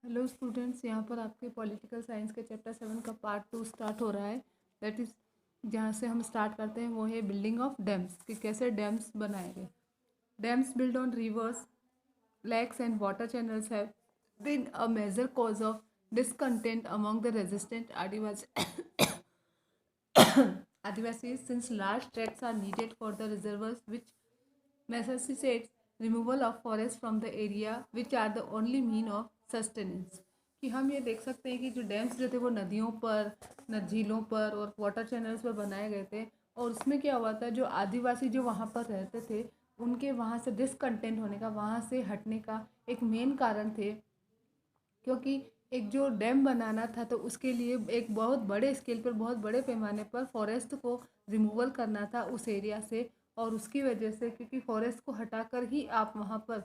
Hello students, यहाँ पर आपके पॉलिटिकल साइंस के चैप्टर 7 का पार्ट 2 स्टार्ट हो रहा है। दैट इज़ जहाँ से हम स्टार्ट करते हैं वो है बिल्डिंग ऑफ डैम्स, कि कैसे डैम्स बनाए गए। Dams build on reverse, lakes and water channels have been a major cause of discontent among the resistant Adivasis, since large tracts are needed for the reservoirs, which necessitates removal of forest from the area, which are the only mean of sustenance। कि हम ये देख सकते हैं कि जो dams जो थे वो नदियों पर, झीलों पर और वाटर चैनल्स पर बनाए गए थे। और उसमें क्या हुआ था, जो आदिवासी जो वहाँ पर रहते थे उनके वहाँ से डिसकंटेंट होने का, वहाँ से हटने का एक मेन कारण थे, क्योंकि एक जो डैम बनाना था तो उसके लिए एक बहुत बड़े स्केल पर, बहुत बड़े पैमाने पर फॉरेस्ट को रिमूवल करना था उस एरिया से। और उसकी वजह से, क्योंकि फॉरेस्ट को हटाकर ही आप वहाँ पर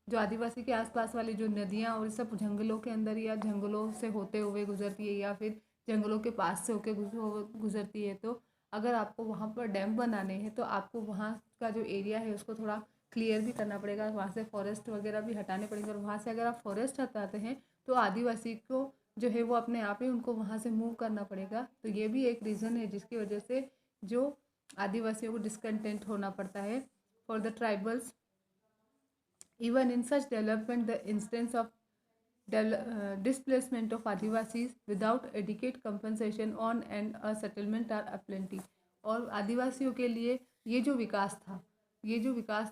जो आदिवासी के आसपास वाली जो नदियाँ और सब जंगलों के अंदर या जंगलों से होते हुए गुजरती है या फिर जंगलों के पास से होकर गुजरती है, तो अगर आपको वहाँ पर डैम बनाने हैं तो आपको वहाँ का जो एरिया है उसको थोड़ा क्लियर भी करना पड़ेगा, वहाँ से फॉरेस्ट वगैरह भी हटाने पड़ेंगे। और वहाँ से अगर आप फॉरेस्ट हटाते हैं तो आदिवासी को जो है वो अपने आप ही उनको वहाँ से मूव करना पड़ेगा। तो ये भी एक रीज़न है जिसकी वजह से जो आदिवासियों को डिसकंटेंट होना पड़ता है। For the tribals, even in such development, the instance of displacement of Adivasis without adequate compensation on and a settlement are aplenty। और आदिवासियों के लिए ये जो विकास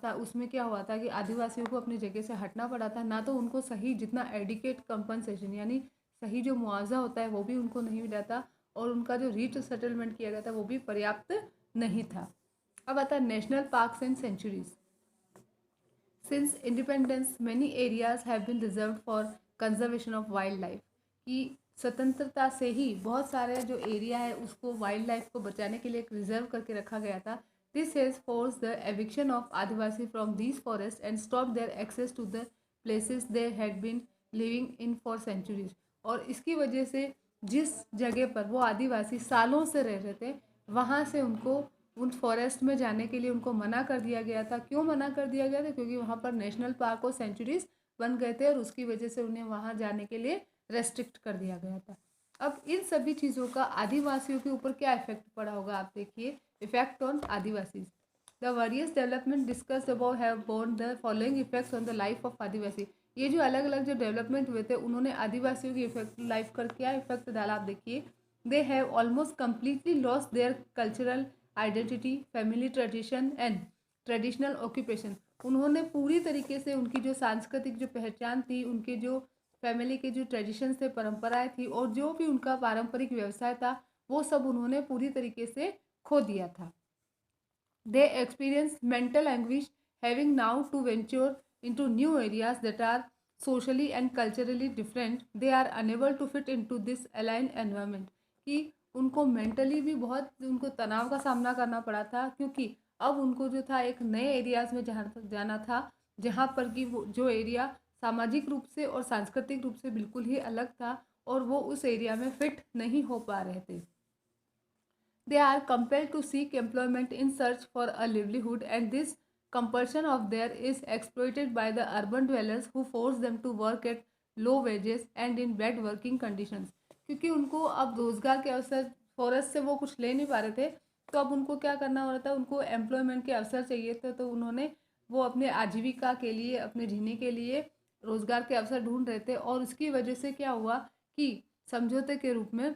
था उसमें क्या हुआ था कि आदिवासियों को अपनी जगह से हटना पड़ा था। ना तो उनको सही जितना एडिकेट कंपनसेशन यानी सही जो मुआवजा होता है वो भी उनको नहीं मिला था, और उनका जो रीच सेटलमेंट किया गया था वो भी पर्याप्त नहीं था। अब आता है national parks and sanctuaries. Since independence, many areas have been reserved for conservation of wildlife। कि स्वतंत्रता से ही बहुत सारे जो एरिया है उसको वाइल्ड लाइफ को बचाने के लिए रिजर्व करके रखा गया था। This has force the eviction of Adivasi from these forest and stop their access to the places they had been living in for centuries. और इसकी वजह से जिस जगह पर वो आदिवासी सालों से रह रहे थे वहाँ से उनको उन फॉरेस्ट में जाने के लिए उनको मना कर दिया गया था। क्यों मना कर दिया गया था? क्योंकि वहाँ पर नेशनल पार्क और सेंचुरीज बन गए थे और उसकी वजह से उन्हें वहाँ जाने के लिए रेस्ट्रिक्ट कर दिया गया था। अब इन सभी चीज़ों का आदिवासियों के ऊपर क्या इफेक्ट पड़ा होगा, आप देखिए। Effect on adivasi, the various development discuss about have borne the following effects on the life of adivasi. ये जो अलग अलग जो डेवलपमेंट हुए थे उन्होंने आदिवासियों की इफेक्ट लाइफ पर क्या इफेक्ट डाला, आप देखिए। They have almost completely lost their cultural identity, family tradition and traditional occupation. उन्होंने पूरी तरीके से उनकी जो सांस्कृतिक जो पहचान थी, उनके जो फैमिली के जो ट्रेडिशंस थे, परंपराएं थी और जो भी उनका पारंपरिक व्यवसाय था वो सब उन्होंने पूरी तरीके से खो दिया था। They experience mental anguish having now to venture into new areas that are socially and culturally different. They are unable to fit into this aligned environment। कि उनको मेंटली भी बहुत उनको तनाव का सामना करना पड़ा था, क्योंकि अब उनको जो था एक नए एरियाज में जाना था जहाँ पर कि वो जो एरिया सामाजिक रूप से और सांस्कृतिक रूप से बिल्कुल ही अलग था और वो उस एरिया में फिट नहीं हो पा रहे थे। They are compelled to seek employment in search for a livelihood, and this compulsion of theirs is exploited by the urban dwellers who force them to work at low wages and in bad working conditions। क्योंकि उनको अब रोजगार के अवसर forest से वो कुछ ले नहीं पा रहे थे, तो अब उनको क्या करना हो रहा था, उनको एम्प्लॉयमेंट के अवसर चाहिए थे। तो उन्होंने वो अपने आजीविका के लिए, अपने जीने के लिए रोजगार के अवसर ढूंढ रहे थे। और उसकी वजह से क्या हुआ कि समझौते के रूप में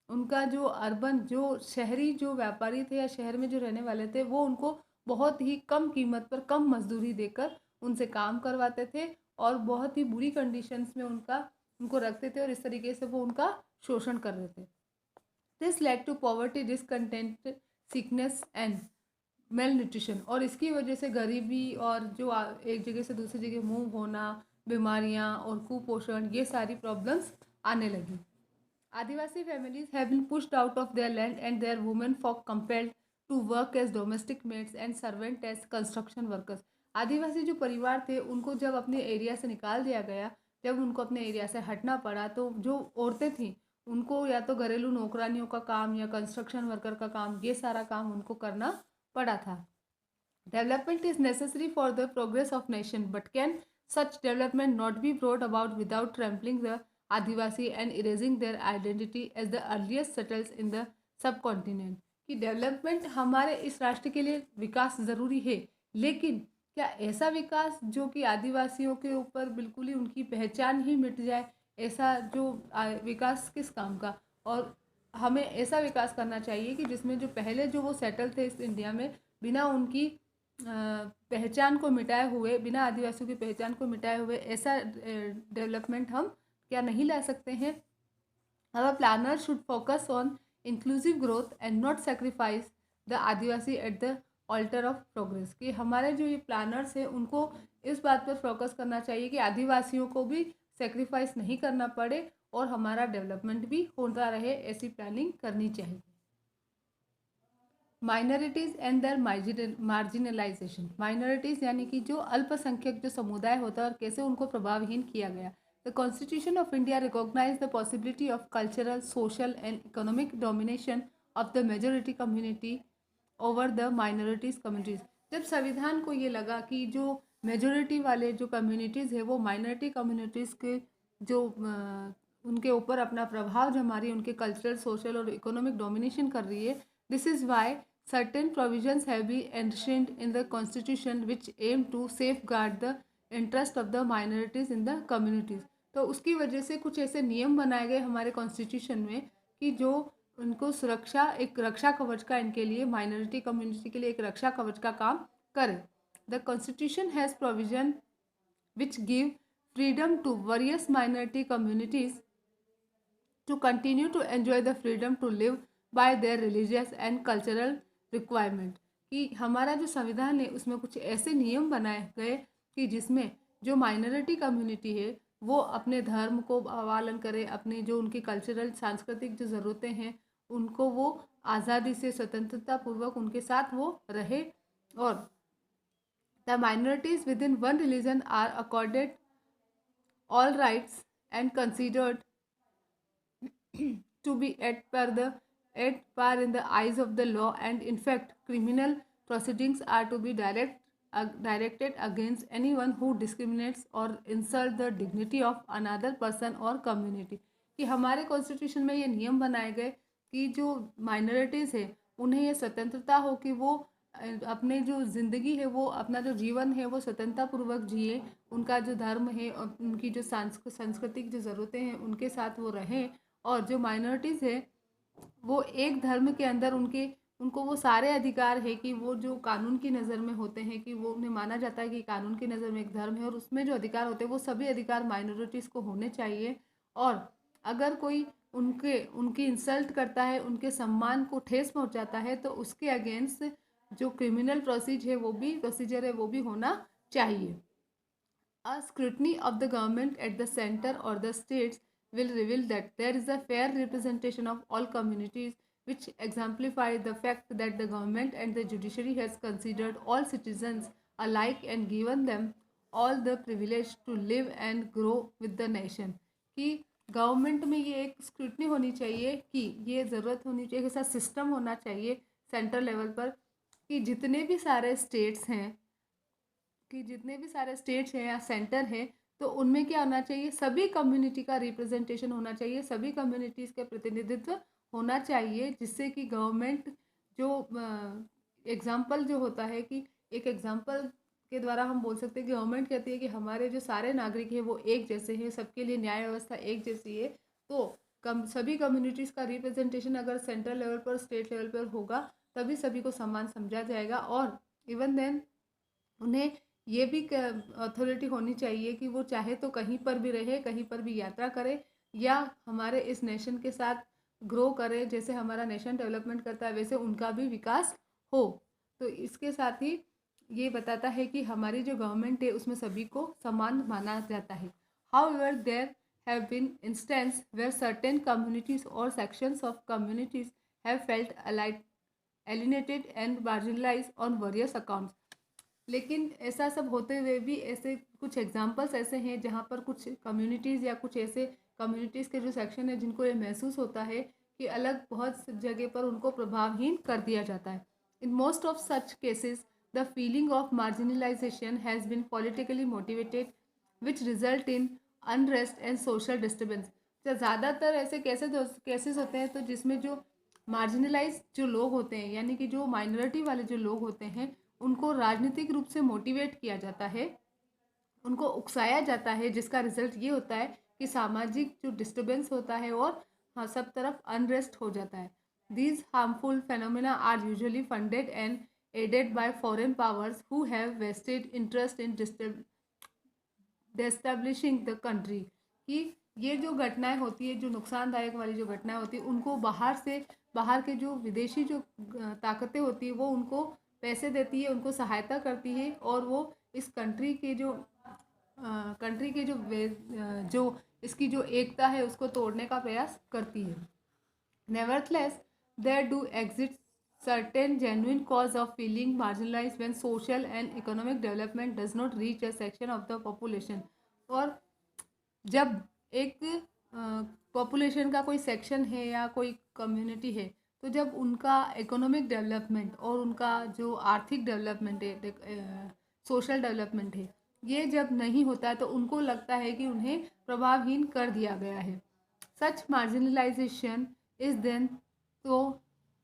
उनका जो अर्बन जो शहरी जो व्यापारी थे या शहर में जो रहने वाले थे वो उनको बहुत ही कम कीमत पर कम मजदूरी देकर उनसे काम करवाते थे और बहुत ही बुरी कंडीशंस में उनको रखते थे और इस तरीके से वो उनका शोषण कर रहे थे। This led to poverty, discontent, sickness and malnutrition. और इसकी वजह से गरीबी और जो एक जगह से दूसरी जगह मूव होना, बीमारियां और कुपोषण, ये सारी प्रॉब्लम्स आने लगी। Adivasi families have been pushed out of their land and their women folk compelled to work as domestic maids and servant as construction workers। आदिवासी जो परिवार थे उनको जब अपने एरिया से निकाल दिया गया, जब उनको अपने एरिया से हटना पड़ा, तो जो औरतें थीं उनको या तो घरेलू नौकरानियों का काम या कंस्ट्रक्शन वर्कर का काम, ये सारा काम उनको करना पड़ा था। Development is necessary for the progress of nation but can such development not be brought about without trampling the Adivasi and erasing their identity as the earliest settlers in the subcontinent. कि development हमारे इस राष्ट्र के लिए विकास ज़रूरी है, लेकिन क्या ऐसा विकास जो कि आदिवासियों के ऊपर बिल्कुल ही उनकी पहचान ही मिट जाए, ऐसा जो विकास किस काम का। और हमें ऐसा विकास करना चाहिए कि जिसमें जो पहले जो वो सेटल थे इस इंडिया में, बिना उनकी पहचान को मिटाए हुए, बिना आदिवासियों की पहचान को मिटाए हुए ऐसा डेवलपमेंट हम क्या नहीं ला सकते हैं। Our planners should focus on inclusive growth and not sacrifice the Adivasi at the altar of progress। कि हमारे जो ये प्लानर्स हैं उनको इस बात पर फोकस करना चाहिए कि आदिवासियों को भी सेक्रीफाइस नहीं करना पड़े और हमारा डेवलपमेंट भी होता रहे, ऐसी प्लानिंग करनी चाहिए। Minorities and their marginalization. Minorities यानी कि जो अल्पसंख्यक जो समुदाय होता है और कैसे उनको प्रभावहीन किया गया। The Constitution of India recognized the possibility of cultural, social and economic domination of the majority community over the minorities communities। जब संविधान को ये लगा कि जो मेजोरिटी वाले जो कम्युनिटीज़ है वो माइनॉरिटी कम्युनिटीज़ के जो उनके ऊपर अपना प्रभाव जमा रही है, उनके कल्चरल, सोशल और इकोनॉमिक डोमिनेशन कर रही है। This is why certain provisions have been enshrined in the constitution which aim to safeguard the interest of the minorities in the communities। तो उसकी वजह से कुछ ऐसे नियम बनाए गए हमारे कॉन्स्टिट्यूशन में कि जो उनको सुरक्षा, एक रक्षा कवच का इनके लिए, माइनॉरिटी कम्युनिटी के लिए एक रक्षा कवच का काम करे। The constitution has provision which give freedom to various minority communities to continue to enjoy the freedom to live by their religious and cultural requirement. कि हमारा जो संविधान है उसमें कुछ ऐसे नियम बनाए गए कि जिसमें जो माइनॉरिटी कम्युनिटी है वो अपने धर्म को पालन करे, अपने जो उनकी कल्चरल सांस्कृतिक जो ज़रूरतें हैं उनको वो आज़ादी से, स्वतंत्रता पूर्वक उनके साथ वो रहे। और the minorities within one religion are accorded all rights and considered to be at par in the eyes of the law, and in fact criminal proceedings are to be directed against anyone who discriminates or insult the dignity of another person or community। कि हमारे constitution में ये नियम बनाए गए कि जो minorities है उन्हें ये स्वतंत्रता हो कि वो अपने जो ज़िंदगी है, वो अपना जो जीवन है वो स्वतंत्रतापूर्वक जिए, उनका जो धर्म है और उनकी जो सांस्कृतिक जो ज़रूरतें हैं उनके साथ वो रहें। और जो माइनॉरिटीज़ है वो एक धर्म के अंदर उनको वो सारे अधिकार है कि वो जो कानून की नज़र में होते हैं, कि वो उन्हें माना जाता है कि कानून की नज़र में एक धर्म है और उसमें जो अधिकार होते हैं वो सभी अधिकार माइनॉरिटीज़ को होने चाहिए। और अगर कोई उनकी इंसल्ट करता है, उनके सम्मान को ठेस पहुंचाता है, तो उसके अगेंस्ट जो क्रिमिनल प्रोसीजर है वो भी होना चाहिए। A scrutiny of the government at the center or the states will reveal that there is a fair representation of all communities, which exemplify the fact that the government and the judiciary has considered all citizens alike and given them all the privilege to live and grow with the nation। कि government में ये एक scrutiny होनी चाहिए, कि ये ज़रूरत होनी चाहिए, ऐसा सिस्टम होना चाहिए सेंट्रल लेवल पर कि जितने भी सारे स्टेट्स हैं या सेंटर है, तो उनमें क्या होना चाहिए, सभी कम्युनिटी का रिप्रेजेंटेशन होना चाहिए, सभी कम्युनिटीज़ का प्रतिनिधित्व होना चाहिए, जिससे कि गवर्नमेंट जो एग्जाम्पल जो होता है कि एक एग्जाम्पल के द्वारा हम बोल सकते हैं कि गवर्नमेंट कहती है कि हमारे जो सारे नागरिक हैं वो एक जैसे हैं, सबके लिए न्याय व्यवस्था एक जैसी है। तो सभी कम्युनिटीज़ का रिप्रेजेंटेशन अगर सेंट्रल लेवल पर, स्टेट लेवल पर होगा, तभी सभी को समान समझा जाएगा। और इवन देन उन्हें ये भी अथॉरिटी होनी चाहिए कि वो चाहे तो कहीं पर भी रहे, कहीं पर भी यात्रा करे, या हमारे इस नेशन के साथ ग्रो करे। जैसे हमारा नेशन डेवलपमेंट करता है वैसे उनका भी विकास हो। तो इसके साथ ही ये बताता है कि हमारी जो गवर्नमेंट है उसमें सभी को समान माना जाता है। However there have been instance where certain communities और sections of communities have felt alienated and marginalized on various accounts। लेकिन ऐसा सब होते हुए भी ऐसे कुछ एग्जांपल्स ऐसे हैं जहाँ पर कुछ कम्युनिटीज़ या कुछ ऐसे कम्युनिटीज़ के जो सेक्शन है जिनको ये महसूस होता है कि अलग बहुत जगह पर उनको प्रभावहीन कर दिया जाता है। In most of such cases the feeling of marginalization has been politically motivated which result in unrest and social disturbance. ज़्यादातर ऐसे केसेस होते हैं तो जिसमें जो मार्जिनलाइज जो लोग होते हैं, यानी कि जो माइनॉरिटी वाले जो लोग होते हैं, उनको राजनीतिक रूप से मोटिवेट किया जाता है, उनको उकसाया जाता है, जिसका रिजल्ट ये होता है कि सामाजिक जो डिस्टर्बेंस होता है और हाँ सब तरफ अनरेस्ट हो जाता है। These harmful phenomena are usually funded and aided by foreign powers who have vested interest in destabilising the country. कि ये जो घटनाएं होती है, जो नुकसानदायक वाली जो घटनाएं होती है, उनको बाहर के जो विदेशी जो ताकतें होती है वो उनको पैसे देती है, उनको सहायता करती है, और वो इस कंट्री के जो इसकी जो एकता है उसको तोड़ने का प्रयास करती है। Nevertheless, there do exist certain genuine cause of feeling marginalized when social and economic development does not reach a section of the population। और जब एक पॉपुलेशन का कोई सेक्शन है या कोई कम्युनिटी है, तो जब उनका इकोनॉमिक डेवलपमेंट और उनका जो आर्थिक डेवलपमेंट है, सोशल डेवलपमेंट है, ये जब नहीं होता है तो उनको लगता है कि उन्हें प्रभावहीन कर दिया गया है। सच मार्जिनलाइजेशन इज देन तो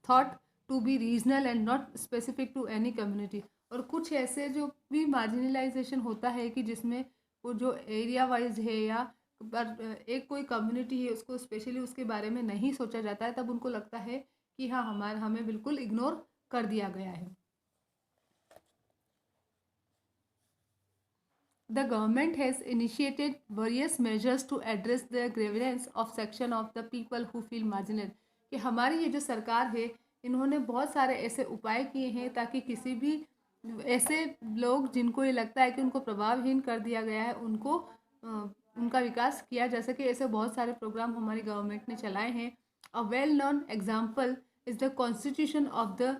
thought to be regional and not specific to any community. और कुछ ऐसे जो भी मार्जिनलाइजेशन होता है कि जिसमें वो जो एरिया वाइज है या पर एक कोई कम्युनिटी है उसको स्पेशली उसके बारे में नहीं सोचा जाता है, तब उनको लगता है कि हाँ हमें बिल्कुल इग्नोर कर दिया गया है। The government has initiated various measures to address the grievance of section of the people who feel marginal। कि हमारी ये जो सरकार है, इन्होंने बहुत सारे ऐसे उपाय किए हैं ताकि किसी भी ऐसे लोग जिनको ये लगता है कि उनको प्रभावहीन कर दिया गया है, उनका विकास किया जा सके। ऐसे बहुत सारे प्रोग्राम हमारी गवर्नमेंट ने चलाए हैं। A well known example is the constitution of the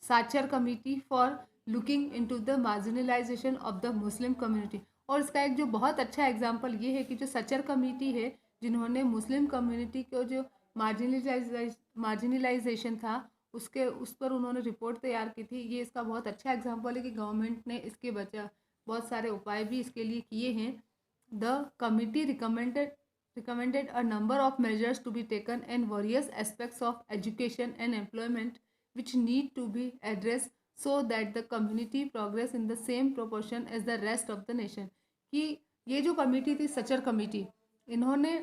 Sachar committee for looking into the marginalisation of the Muslim community. और इसका एक जो बहुत अच्छा एग्जांपल ये है कि जो सचर कमेटी है, जिन्होंने मुस्लिम कम्युनिटी को जो मार्जिनलाइजेशन था उस पर उन्होंने रिपोर्ट तैयार की थी। ये इसका बहुत अच्छा एग्जांपल है कि गवर्नमेंट ने इसके बचा बहुत सारे उपाय भी इसके लिए किए हैं। The committee recommended a number of measures to be taken in various aspects of education and employment which need to be addressed so that the community progress in the same proportion as the rest of the nation। कि ये जो committee थी Sachar committee, इन्होंने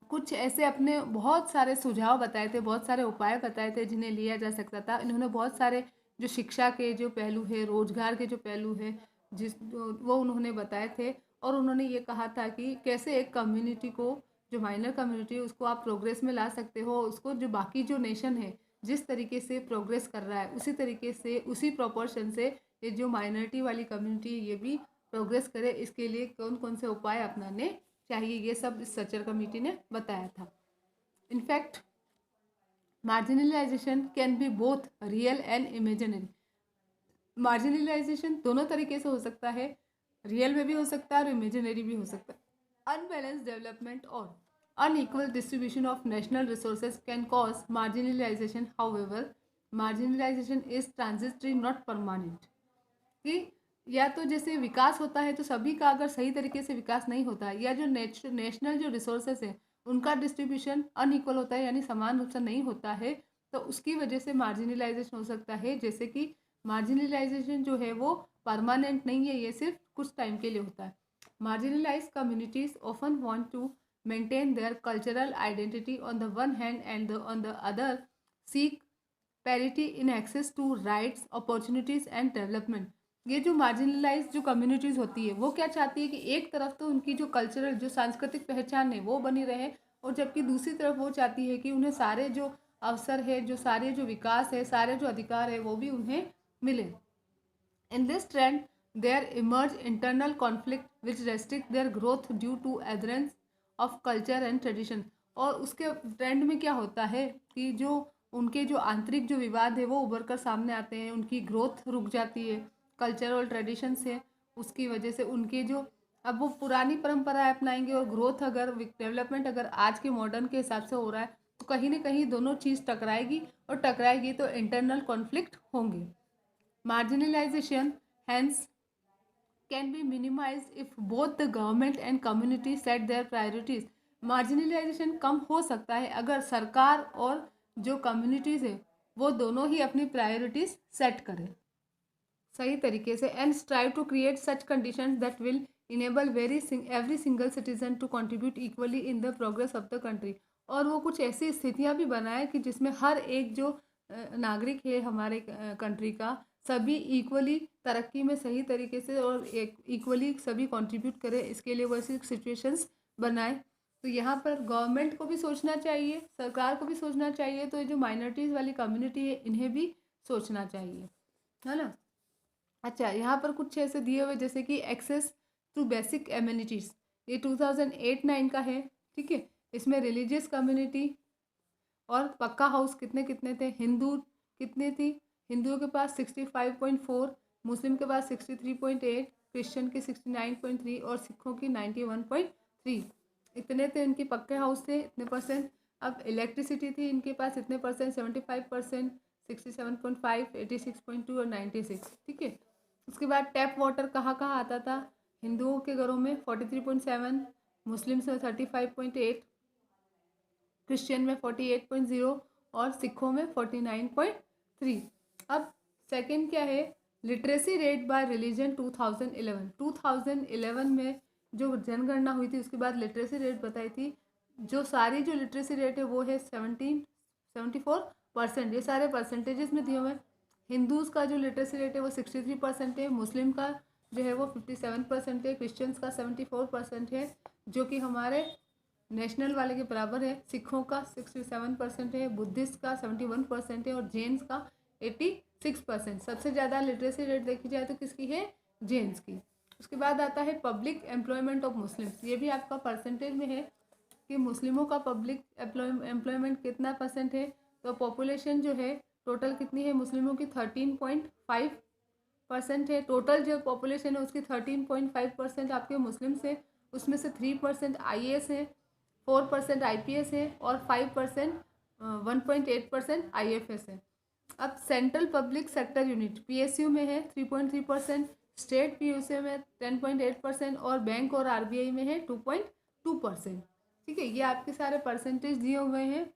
कुछ ऐसे अपने बहुत सारे सुझाव बताए थे, बहुत सारे उपाय बताए थे जिन्हें लिया जा सकता था। इन्होंने बहुत सारे जो शिक्षा के जो पहलू है, रोजगार के जो पहलू है, वो उन्होंने बताए थे। और उन्होंने ये कहा था कि कैसे एक कम्युनिटी को, जो माइनर कम्युनिटी है, उसको आप प्रोग्रेस में ला सकते हो। उसको जो बाकी जो नेशन है जिस तरीके से प्रोग्रेस कर रहा है, उसी तरीके से उसी प्रोपोर्शन से ये जो माइनॉरिटी वाली कम्युनिटी है ये भी प्रोग्रेस करे। इसके लिए कौन कौन से उपाय अपनाने चाहिए, ये सब इस सचर कमेटी ने बताया था। In fact marginalisation can be both real and imaginary. Marginalisation दोनों तरीके से हो सकता है, रियल में भी हो सकता है और इमेजिनरी भी हो सकता है। अनबैलेंस डेवलपमेंट और unequal distribution of national resources can cause marginalization। However, marginalization is transitory, not permanent। कि या तो जैसे विकास होता है तो सभी का अगर सही तरीके से विकास नहीं होता है, या जो नेशनल जो रिसोर्सेस है उनका डिस्ट्रीब्यूशन अनइक्वल होता है, यानी समान रूप से नहीं होता है, तो उसकी वजह से मार्जिनलाइजेशन हो सकता है। जैसे कि मार्जिनलाइजेशन जो है वो परमानेंट नहीं है, ये सिर्फ कुछ टाइम के लिए होता है। Marginalize communities often want to maintain their cultural identity on the one hand and on the other seek parity in access to rights, opportunities and development। ये जो मार्जिनलाइज जो कम्युनिटीज़ होती है वो क्या चाहती है कि एक तरफ तो उनकी जो कल्चरल जो सांस्कृतिक पहचान है वो बनी रहे, और जबकि दूसरी तरफ वो चाहती है कि उन्हें सारे जो अवसर है, जो सारे जो विकास है, सारे जो अधिकार है वो भी उन्हें मिले। In this trend there emerge internal conflict which restrict their growth due to adherence of culture and tradition. और उसके ट्रेंड में क्या होता है कि जो उनके जो आंतरिक जो विवाद है वो उभर कर सामने आते हैं, उनकी ग्रोथ रुक जाती है। कल्चर और ट्रेडिशन से उसकी वजह से उनके जो अब वो पुरानी परंपराएं अपनाएंगे और ग्रोथ अगर डेवलपमेंट अगर आज के मॉडर्न के हिसाब से हो रहा है तो कहीं ना कहीं दोनों चीज़ टकराएगी, और टकराएगी तो इंटरनल कॉन्फ्लिक्ट होंगे। Marginalization hence can be minimized if both the government and community set their priorities. Marginalisation कम हो सकता है अगर सरकार और जो कम्युनिटीज़ है वो दोनों ही अपनी प्रायोरिटीज़ सेट करें सही तरीके से, and strive to create such conditions that will enable every single citizen to contribute equally in the progress of the country. और वो कुछ ऐसी स्थितियाँ भी बनाए कि जिसमें हर एक जो नागरिक है हमारे कंट्री का सभी इक्वली तरक्की में सही तरीके से और इक्वली सभी कंट्रीब्यूट करें, इसके लिए वो ऐसी सिचुएशंस बनाए। तो यहाँ पर गवर्नमेंट को भी सोचना चाहिए, सरकार को भी सोचना चाहिए, तो ये जो माइनॉरिटीज़ वाली कम्युनिटी है इन्हें भी सोचना चाहिए, है ना। अच्छा, यहाँ पर कुछ ऐसे दिए हुए जैसे कि एक्सेस टू बेसिक एम्यूनिटीज़, ये 2008-9 का है, ठीक है। इसमें रिलीजियस कम्युनिटी और पक्का हाउस कितने कितने थे, हिंदू कितने थी, हिंदुओं के पास 65.4, मुस्लिम के पास 63.8, क्रिश्चियन की 69.3 और सिखों की 91.3, इतने थे इनके पक्के हाउस थे, इतने परसेंट। अब इलेक्ट्रिसिटी थी इनके पास इतने परसेंट, 75%, 67.5, 86.2 और 96, ठीक है। उसके बाद टैप वाटर कहाँ कहाँ आता था, हिंदुओं के घरों में 43.7, मुस्लिम में 35.8, क्रिश्चियन में 48.0 और सिखों में 49.3। अब सेकंड क्या है, लिटरेसी रेट बाय रिलीजन 2011 में जो जनगणना हुई थी उसके बाद लिटरेसी रेट बताई थी, जो सारी जो लिटरेसी रेट है वो है 74%। ये सारे परसेंटेजेस में दिए हुए हैं। हिंदूज़ का जो लिटरेसी रेट है वो 63% है, मुस्लिम का जो है वो 57% है, क्रिश्चियंस का 74% है, जो कि हमारे नेशनल वाले के बराबर है। सिखों का 67% है, बुद्धिस्ट का 71% है और जैन्स का 86%। सबसे ज़्यादा लिटरेसी रेट देखी जाए तो किसकी है, जैन्स की। उसके बाद आता है पब्लिक एम्प्लॉयमेंट ऑफ मुस्लिम्स, ये भी आपका परसेंटेज में है कि मुस्लिमों का पब्लिक एम्प्लॉयमेंट कितना परसेंट है। तो पॉपुलेशन जो है टोटल कितनी है, मुस्लिमों की 13.5% है। टोटल जो पॉपुलेशन है उसकी 13.5% आपके मुस्लिम से, उसमें से 3% IAS है, 4% IPS है और 5% 1.8% IFS है। अब central public sector unit PSU में है 3.3%, स्टेट PSU में 10.8% और बैंक और RBI में है 2.2%, ठीक है। ये आपके सारे परसेंटेज दिए हुए हैं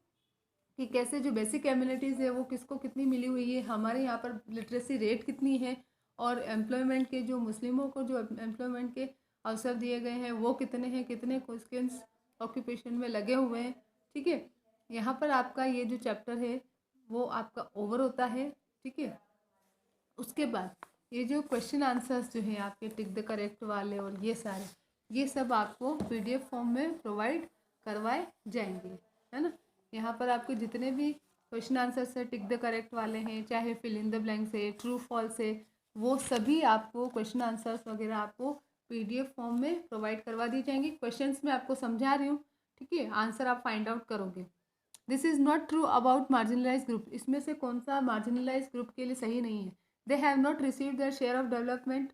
कि कैसे जो बेसिक एम्यूनिटीज़ है वो किसको कितनी मिली हुई है, हमारे यहाँ पर लिटरेसी रेट कितनी है और एम्प्लॉयमेंट के जो मुस्लिमों को जो एम्प्लॉयमेंट के अवसर दिए गए हैं वो कितने हैं, कितने क्वेश्चंस ऑक्यूपेशन में लगे हुए हैं, ठीक है। यहाँ पर आपका ये जो चैप्टर है वो आपका ओवर होता है, ठीक है। उसके बाद ये जो क्वेश्चन आंसर्स जो हैं आपके टिक द करेक्ट वाले और ये सारे, ये सब आपको PDF फॉर्म में प्रोवाइड करवाए जाएंगे, है ना। यहाँ पर आपके जितने भी क्वेश्चन आंसर्स है टिक द करेक्ट वाले हैं, चाहे फिल इन द ब्लैंक्स है, ट्रू फॉल्स है, वो सभी आपको क्वेश्चन आंसर्स वगैरह आपको PDF फॉर्म में प्रोवाइड करवा दी जाएंगी। क्वेश्चंस मैं आपको समझा रही हूँ, ठीक है, आंसर आप फाइंड आउट करोगे। This is not true about marginalize group, इसमें से कौन सा मार्जिनलाइज ग्रुप के लिए सही नहीं है। They have not received their share of development,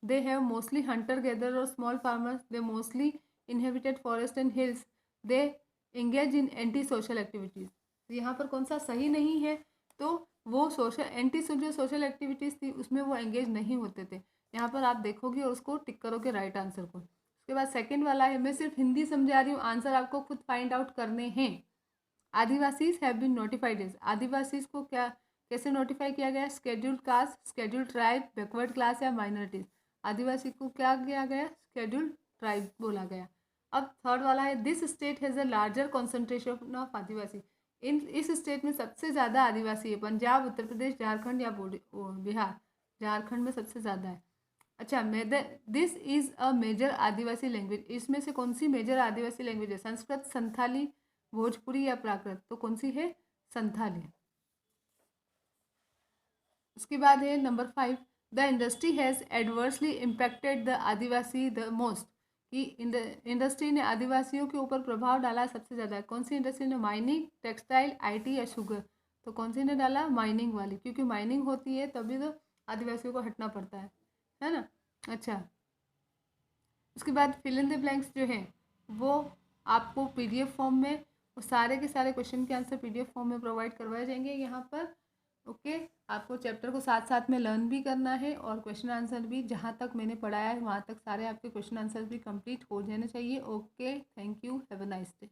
they have mostly hunter gather और small farmers, they mostly inhabited forest and hills, they engage in anti social activities. यहाँ पर कौन सा सही नहीं है, तो वो जो सोशल एक्टिविटीज़ थी उसमें वो एंगेज नहीं होते थे। यहाँ पर आप देखोगे और उसको टिक करोगे राइट आंसर को। उसके बाद सेकंड वाला है, मैं सिर्फ हिंदी समझा रही हूँ, आंसर आपको खुद फाइंड आउट करने हैं। Adivasis have been notified as, Adivasis को क्या कैसे नोटिफाई किया गया, scheduled caste, scheduled tribe, backward class या माइनॉरिटीज। आदिवासी को क्या किया गया, शेड्यूल्ड ट्राइब बोला गया। अब थर्ड वाला है, this state has a larger concentration of adivasi, इस स्टेट में सबसे ज़्यादा आदिवासी है। पंजाब, उत्तर प्रदेश, झारखंड या बिहार, झारखंड में सबसे ज़्यादा है। अच्छा, this is a major Adivasi language, इसमें से कौन सी मेजर आदिवासी लैंग्वेज है, संस्कृत, संथाली, भोजपुरी या प्राकृत, तो कौन सी है, संथाली। उसके बाद है number 5, the industry has adversely impacted the Adivasi the most, कि इंडस्ट्री ने आदिवासियों के ऊपर प्रभाव डाला सबसे ज़्यादा। कौन सी इंडस्ट्री ने, माइनिंग, टेक्सटाइल, IT या शुगर, तो कौन सी ने डाला, माइनिंग वाली, क्योंकि माइनिंग होती है तभी तो आदिवासियों को हटना पड़ता है ना। अच्छा, उसके बाद फिल इन द ब्लैंक्स जो है वो आपको PDF फॉर्म में, वो सारे के सारे क्वेश्चन के आंसर PDF फॉर्म में प्रोवाइड करवाए जाएंगे। यहाँ पर ओके, आपको चैप्टर को साथ साथ में लर्न भी करना है और क्वेश्चन आंसर भी जहाँ तक मैंने पढ़ाया है वहाँ तक सारे आपके क्वेश्चन आंसर भी कंप्लीट हो जाने चाहिए। Okay, thank you, have a nice day.